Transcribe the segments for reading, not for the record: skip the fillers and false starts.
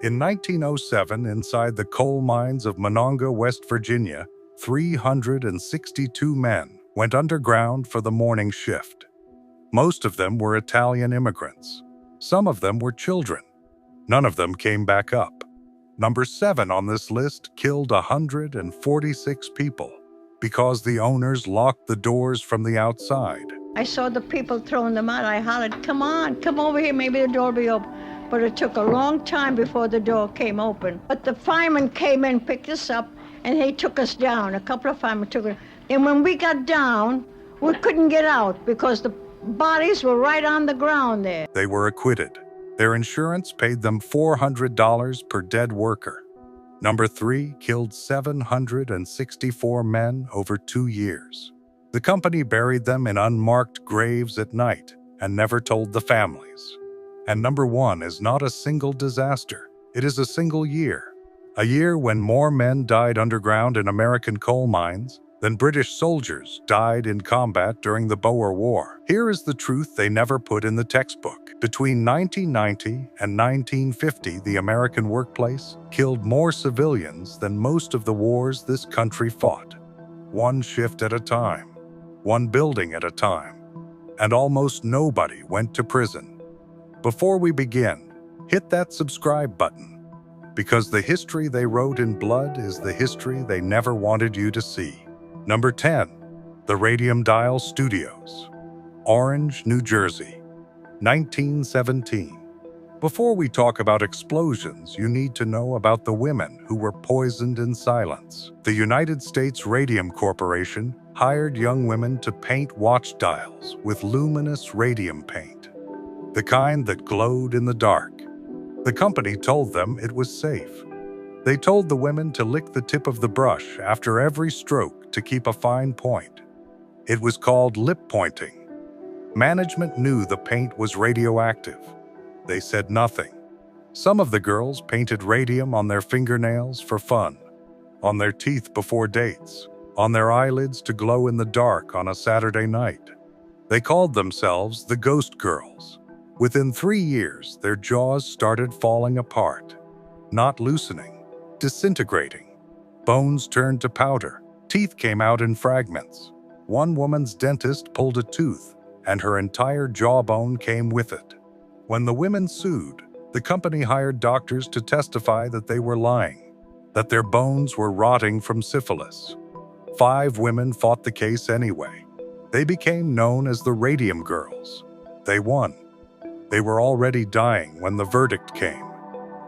In 1907, inside the coal mines of Monongah, West Virginia, 362 men went underground for the morning shift. Most of them were Italian immigrants. Some of them were children. None of them came back up. Number 7 on this list killed 146 people because the owners locked the doors from the outside. I saw the people throwing them out. I hollered, "Come on, come over here, maybe the door will be open." But it took a long time before the door came open. But the fireman came in, picked us up, and he took us down. A couple of firemen took us. And when we got down, we couldn't get out because the bodies were right on the ground there. They were acquitted. Their insurance paid them $400 per dead worker. Number 3 killed 764 men over 2 years. The company buried them in unmarked graves at night and never told the families. And number 1 is not a single disaster. It is a single year. A year when more men died underground in American coal mines than British soldiers died in combat during the Boer War. Here is the truth they never put in the textbook. Between 1990 and 1950, the American workplace killed more civilians than most of the wars this country fought. One shift at a time, one building at a time, and almost nobody went to prison. Before we begin, hit that subscribe button, because the history they wrote in blood is the history they never wanted you to see. Number 10, the Radium Dial Studios, Orange, New Jersey, 1917. Before we talk about explosions, you need to know about the women who were poisoned in silence. The United States Radium Corporation hired young women to paint watch dials with luminous radium paint, the kind that glowed in the dark. The company told them it was safe. They told the women to lick the tip of the brush after every stroke to keep a fine point. It was called lip pointing. Management knew the paint was radioactive. They said nothing. Some of the girls painted radium on their fingernails for fun, on their teeth before dates, on their eyelids to glow in the dark on a Saturday night. They called themselves the Ghost Girls. Within 3 years, their jaws started falling apart, not loosening, disintegrating. Bones turned to powder. Teeth came out in fragments. One woman's dentist pulled a tooth, and her entire jawbone came with it. When the women sued, the company hired doctors to testify that they were lying, that their bones were rotting from syphilis. 5 women fought the case anyway. They became known as the Radium Girls. They won. They were already dying when the verdict came.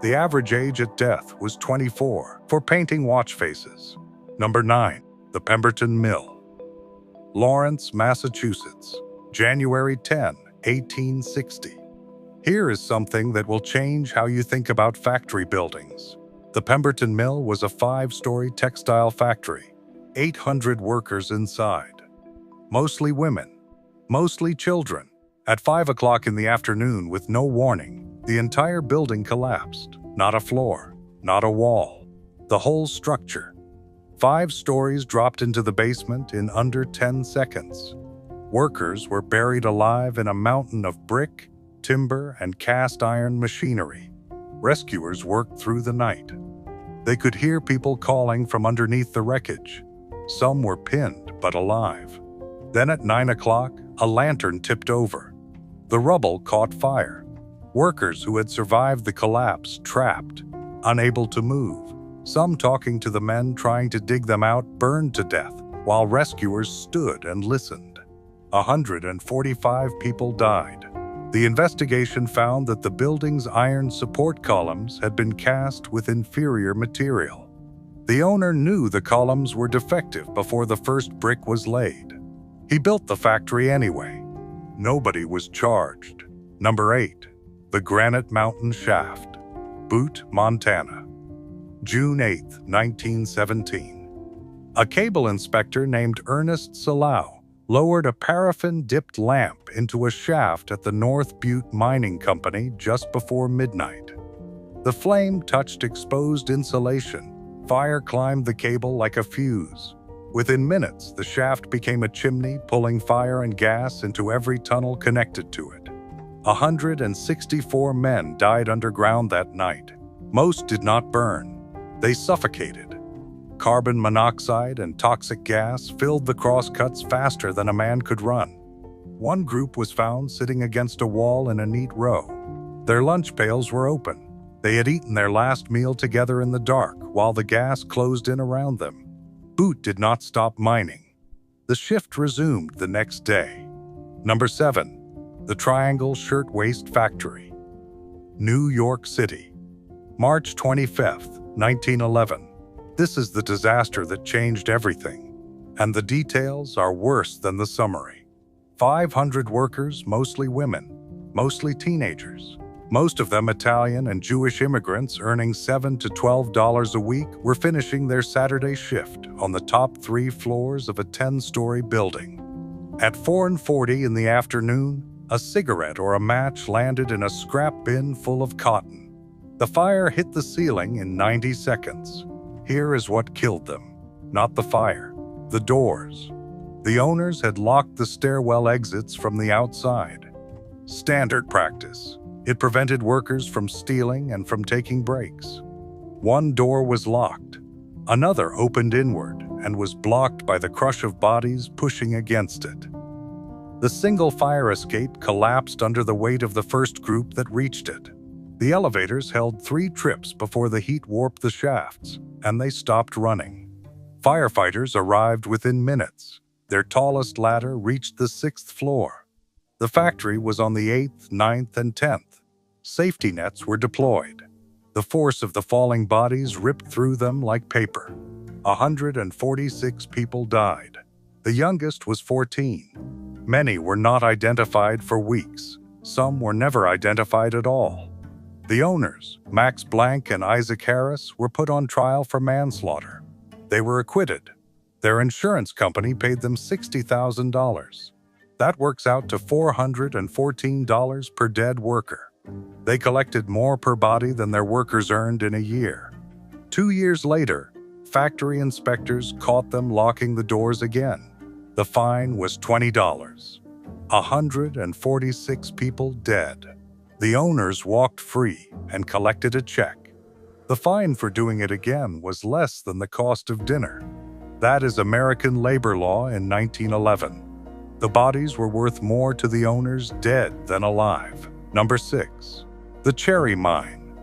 The average age at death was 24 for painting watch faces. Number 9, the Pemberton Mill, Lawrence, Massachusetts, January 10, 1860. Here is something that will change how you think about factory buildings. The Pemberton Mill was a 5-story textile factory, 800 workers inside, mostly women, mostly children. At 5 o'clock in the afternoon, with no warning, the entire building collapsed. Not a floor, not a wall, the whole structure. 5 stories dropped into the basement in under 10 seconds. Workers were buried alive in a mountain of brick, timber, and cast iron machinery. Rescuers worked through the night. They could hear people calling from underneath the wreckage. Some were pinned but alive. Then at 9 o'clock, a lantern tipped over. The rubble caught fire. Workers who had survived the collapse trapped, unable to move. Some talking to the men trying to dig them out burned to death, while rescuers stood and listened. 145 people died. The investigation found that the building's iron support columns had been cast with inferior material. The owner knew the columns were defective before the first brick was laid. He built the factory anyway. Nobody was charged. Number 8, the Granite Mountain Shaft, Butte, Montana, June 8, 1917. A cable inspector named Ernest Salau lowered a paraffin-dipped lamp into a shaft at the North Butte Mining Company just before midnight. The flame touched exposed insulation. Fire climbed the cable like a fuse. Within minutes, the shaft became a chimney, pulling fire and gas into every tunnel connected to it. 164 men died underground that night. Most did not burn. They suffocated. Carbon monoxide and toxic gas filled the crosscuts faster than a man could run. One group was found sitting against a wall in a neat row. Their lunch pails were open. They had eaten their last meal together in the dark while the gas closed in around them. Boot did not stop mining. The shift resumed the next day. Number 7. The Triangle Shirtwaist Factory. New York City. March 25, 1911. This is the disaster that changed everything. And the details are worse than the summary. 500 workers, mostly women, mostly teenagers. Most of them Italian and Jewish immigrants earning $7 to $12 a week, were finishing their Saturday shift on the top 3 floors of a 10-story building. At 4:40 in the afternoon, a cigarette or a match landed in a scrap bin full of cotton. The fire hit the ceiling in 90 seconds. Here is what killed them. Not the fire, the doors. The owners had locked the stairwell exits from the outside. Standard practice. It prevented workers from stealing and from taking breaks. One door was locked. Another opened inward and was blocked by the crush of bodies pushing against it. The single fire escape collapsed under the weight of the first group that reached it. The elevators held 3 trips before the heat warped the shafts, and they stopped running. Firefighters arrived within minutes. Their tallest ladder reached the 6th floor. The factory was on the 8th, 9th, and 10th. Safety nets were deployed. The force of the falling bodies ripped through them like paper. 146 people died. The youngest was 14. Many were not identified for weeks. Some were never identified at all. The owners, Max Blank and Isaac Harris, were put on trial for manslaughter. They were acquitted. Their insurance company paid them $60,000. That works out to $414 per dead worker. They collected more per body than their workers earned in a year. 2 years later, factory inspectors caught them locking the doors again. The fine was $20. 146 people dead. The owners walked free and collected a check. The fine for doing it again was less than the cost of dinner. That is American labor law in 1911. The bodies were worth more to the owners dead than alive. Number 6. The Cherry Mine.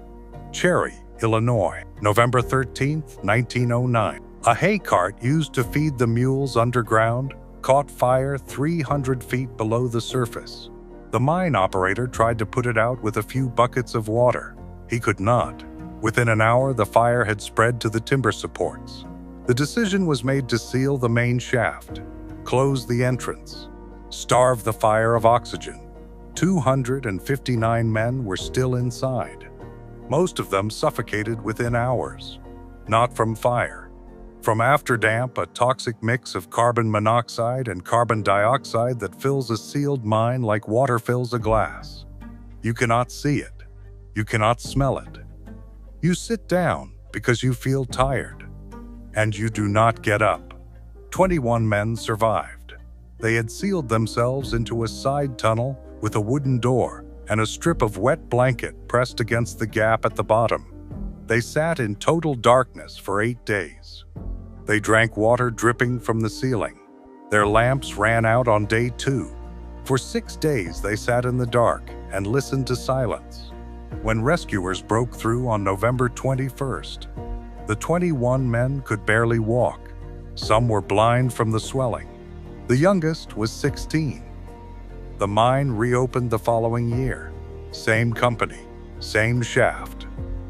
Cherry, Illinois, November 13, 1909. A hay cart used to feed the mules underground caught fire 300 feet below the surface. The mine operator tried to put it out with a few buckets of water. He could not. Within an hour, the fire had spread to the timber supports. The decision was made to seal the main shaft, close the entrance, starve the fire of oxygen. 259 men were still inside. Most of them suffocated within hours. Not from fire. From afterdamp, a toxic mix of carbon monoxide and carbon dioxide that fills a sealed mine like water fills a glass. You cannot see it. You cannot smell it. You sit down because you feel tired. And you do not get up. 21 men survived. They had sealed themselves into a side tunnel with a wooden door and a strip of wet blanket pressed against the gap at the bottom. They sat in total darkness for 8 days. They drank water dripping from the ceiling. Their lamps ran out on day 2. For 6 days they sat in the dark and listened to silence. When rescuers broke through on November 21st, the 21 men could barely walk. Some were blind from the swelling. The youngest was 16. The mine reopened the following year. Same company, same shaft.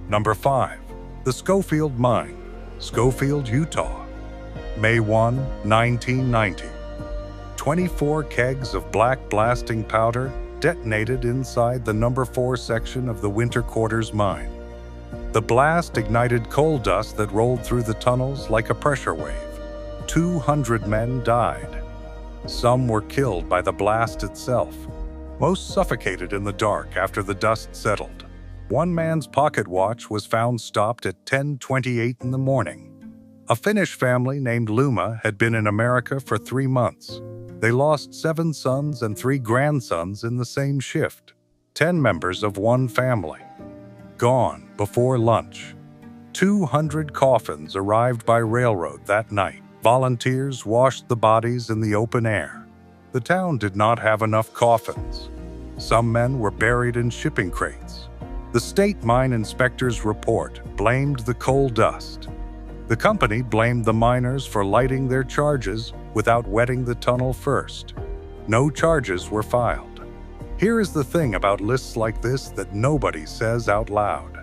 Number 5. The Schofield Mine, Schofield, Utah. May 1, 1990. 24 kegs of black blasting powder detonated inside the number 4 section of the Winter Quarters mine. The blast ignited coal dust that rolled through the tunnels like a pressure wave. 200 men died. Some were killed by the blast itself. Most suffocated in the dark after the dust settled. One man's pocket watch was found stopped at 10:28 in the morning. A Finnish family named Luma had been in America for 3 months. They lost 7 sons and 3 grandsons in the same shift. 10 members of one family. Gone before lunch. 200 coffins arrived by railroad that night. Volunteers washed the bodies in the open air. The town did not have enough coffins. Some men were buried in shipping crates. The state mine inspector's report blamed the coal dust. The company blamed the miners for lighting their charges without wetting the tunnel first. No charges were filed. Here is the thing about lists like this that nobody says out loud.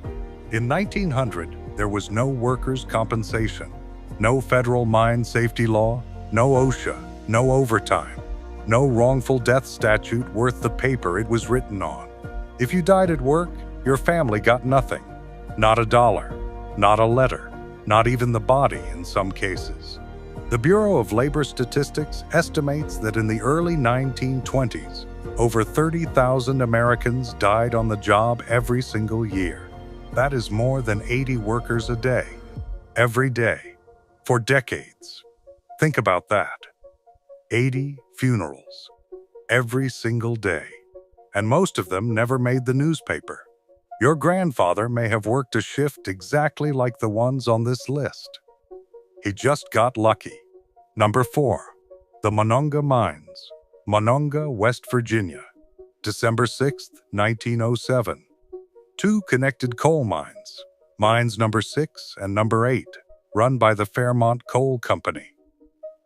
In 1900, there was no workers' compensation, no federal mine safety law, no OSHA, no overtime, no wrongful death statute worth the paper it was written on. If you died at work, your family got nothing. Not a dollar, not a letter, not even the body in some cases. The Bureau of Labor Statistics estimates that in the early 1920s, over 30,000 Americans died on the job every single year. That is more than 80 workers a day, every day, for decades. Think about that. 80 funerals, every single day. And most of them never made the newspaper. Your grandfather may have worked a shift exactly like the ones on this list. He just got lucky. Number 4. The Monongah Mines, Monongah, West Virginia. December 6, 1907. 2 connected coal mines, mines number 6 and number 8, run by the Fairmont Coal Company.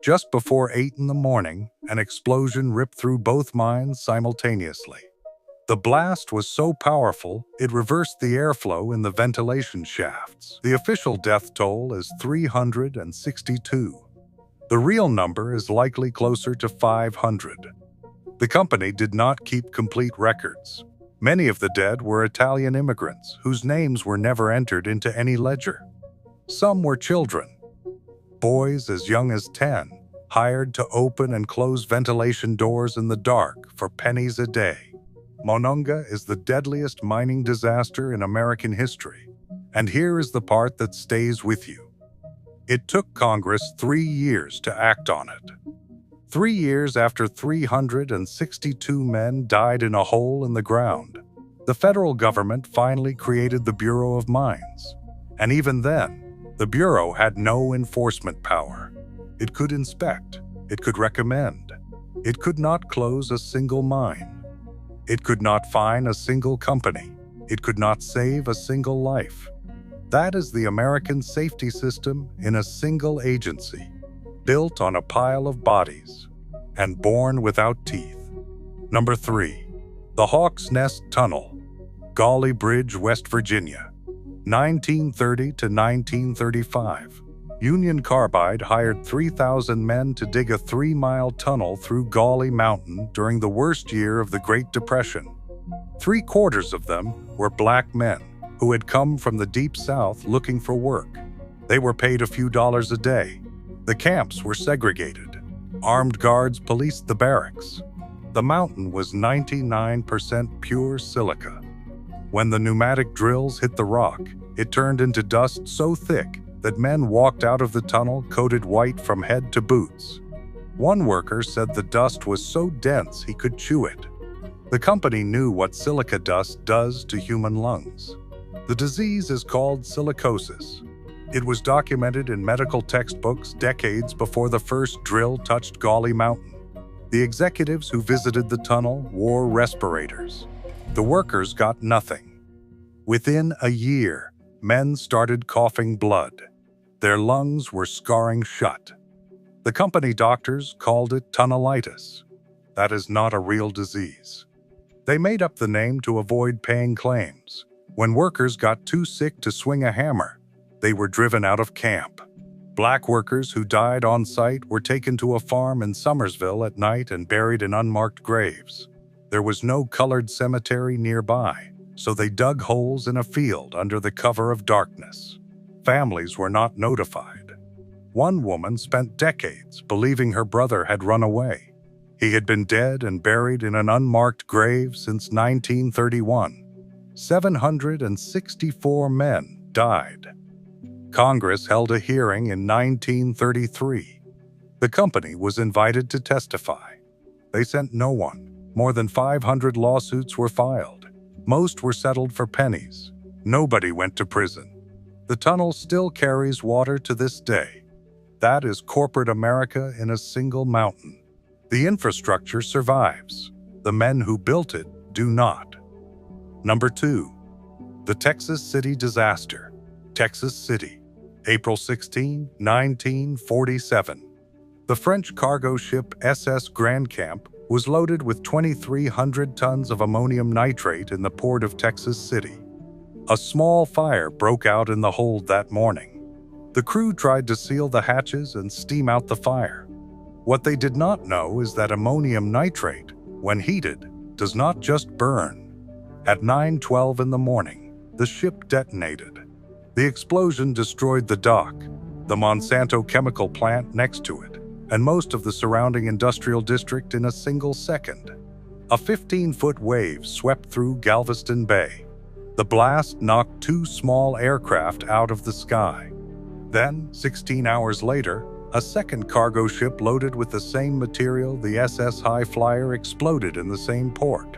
Just before 8 in the morning, an explosion ripped through both mines simultaneously. The blast was so powerful, it reversed the airflow in the ventilation shafts. The official death toll is 362. The real number is likely closer to 500. The company did not keep complete records. Many of the dead were Italian immigrants whose names were never entered into any ledger. Some were children, boys as young as 10, hired to open and close ventilation doors in the dark for pennies a day. Monongah is the deadliest mining disaster in American history, and here is the part that stays with you. It took Congress 3 years to act on it. 3 years after 362 men died in a hole in the ground, the federal government finally created the Bureau of Mines. And even then, the Bureau had no enforcement power. It could inspect, it could recommend, it could not close a single mine. It could not fine a single company. It could not save a single life. That is the American safety system in a single agency, built on a pile of bodies, and born without teeth. Number 3. The Hawks Nest Tunnel, Gauley Bridge, West Virginia. 1930 to 1935. Union Carbide hired 3,000 men to dig a 3-mile tunnel through Gauley Mountain during the worst year of the Great Depression. 3/4 of them were black men who had come from the Deep South looking for work. They were paid a few dollars a day. The camps were segregated. Armed guards policed the barracks. The mountain was 99% pure silica. When the pneumatic drills hit the rock, it turned into dust so thick that men walked out of the tunnel coated white from head to boots. One worker said the dust was so dense he could chew it. The company knew what silica dust does to human lungs. The disease is called silicosis. It was documented in medical textbooks decades before the first drill touched Gauley Mountain. The executives who visited the tunnel wore respirators. The workers got nothing. Within a year, men started coughing blood. Their lungs were scarring shut. The company doctors called it tunnelitis. That is not a real disease. They made up the name to avoid paying claims. When workers got too sick to swing a hammer, they were driven out of camp. Black workers who died on site were taken to a farm in Summersville at night and buried in unmarked graves. There was no colored cemetery nearby, so they dug holes in a field under the cover of darkness. Families were not notified. One woman spent decades believing her brother had run away. He had been dead and buried in an unmarked grave since 1931. 764 men died. Congress held a hearing in 1933. The company was invited to testify. They sent no one. More than 500 lawsuits were filed. Most were settled for pennies. Nobody went to prison. The tunnel still carries water to this day. That is corporate America in a single mountain. The infrastructure survives. The men who built it do not. Number 2. The Texas City Disaster. Texas City, April 16, 1947. The French cargo ship SS Grand Camp was loaded with 2,300 tons of ammonium nitrate in the port of Texas City. A small fire broke out in the hold that morning. The crew tried to seal the hatches and steam out the fire. What they did not know is that ammonium nitrate, when heated, does not just burn. At 9:12 in the morning, the ship detonated. The explosion destroyed the dock, the Monsanto chemical plant next to it, and most of the surrounding industrial district in a single second. A 15-foot wave swept through Galveston Bay. The blast knocked 2 small aircraft out of the sky. Then, 16 hours later, a second cargo ship loaded with the same material, the SS High Flyer, exploded in the same port.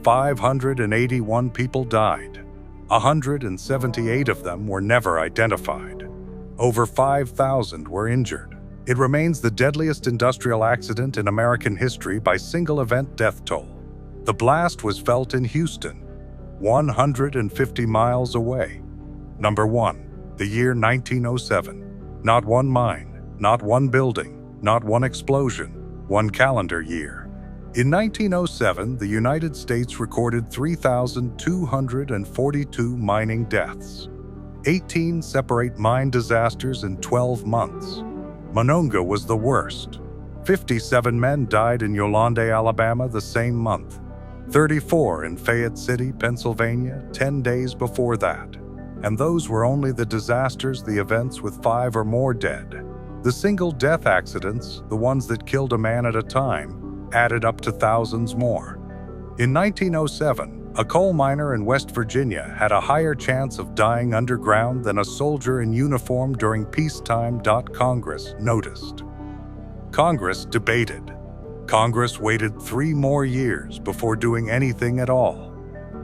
581 people died. 178 of them were never identified. Over 5,000 were injured. It remains the deadliest industrial accident in American history by single-event death toll. The blast was felt in Houston, 150 miles away. Number 1. The year 1907. Not one mine, not one building, not one explosion, one calendar year. In 1907, the United States recorded 3,242 mining deaths. 18 separate mine disasters in 12 months. Monongah was the worst. 57 men died in Yolande, Alabama the same month. 34 in Fayette City, Pennsylvania, 10 days before that. And those were only the disasters, the events with 5 or more dead. The single death accidents, the ones that killed a man at a time, added up to thousands more. In 1907, a coal miner in West Virginia had a higher chance of dying underground than a soldier in uniform during peacetime. Congress noticed. Congress debated. Congress waited 3 more years before doing anything at all.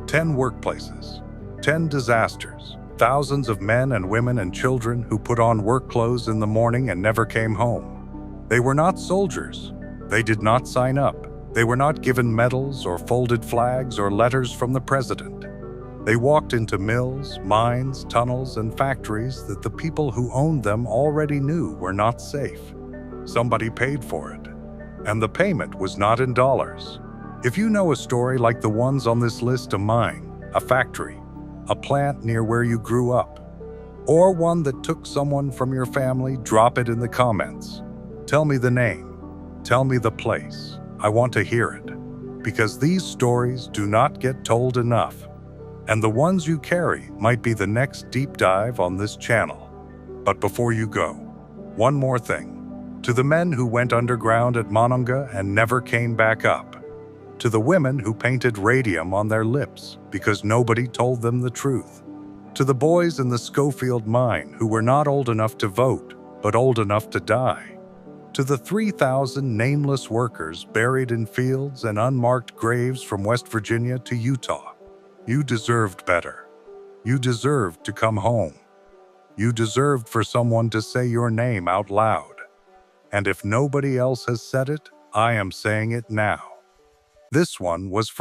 10 workplaces, 10 disasters, thousands of men and women and children who put on work clothes in the morning and never came home. They were not soldiers. They did not sign up. They were not given medals or folded flags or letters from the president. They walked into mills, mines, tunnels, and factories that the people who owned them already knew were not safe. Somebody paid for it, and the payment was not in dollars. If you know a story like the ones on this list, a mine, a factory, a plant near where you grew up, or one that took someone from your family, drop it in the comments. Tell me the name. Tell me the place. I want to hear it, because these stories do not get told enough, and the ones you carry might be the next deep dive on this channel. But before you go, one more thing. To the men who went underground at Monongah and never came back up. To the women who painted radium on their lips because nobody told them the truth. To the boys in the Schofield mine who were not old enough to vote, but old enough to die. To the 3,000 nameless workers buried in fields and unmarked graves from West Virginia to Utah. You deserved better. You deserved to come home. You deserved for someone to say your name out loud. And if nobody else has said it, I am saying it now. This one was for